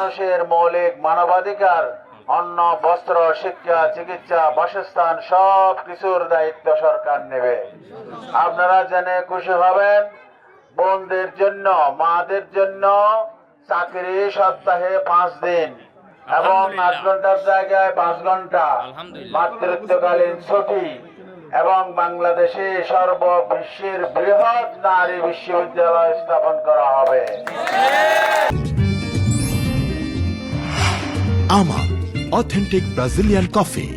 মানুষের মৌলিক মানবাধিকার, অন্ন, বস্ত্র, শিক্ষা, চিকিৎসা, বাসস্থান সব কিছুর দায়িত্ব সরকার নেবে। আপনারা জেনে খুশি হবেন, বোনদের জন্য, মাদের জন্য চাকরি সপ্তাহে 5 দিন এবং 8 ঘন্টার জায়গায় 5 ঘন্টা, মাতৃত্বকালীন ছুটি এবং বাংলাদেশে সর্ববিশ্বের বৃহৎ নারী বিশ্ববিদ্যালয় স্থাপন করা হবে। Ama, authentic Brazilian coffee.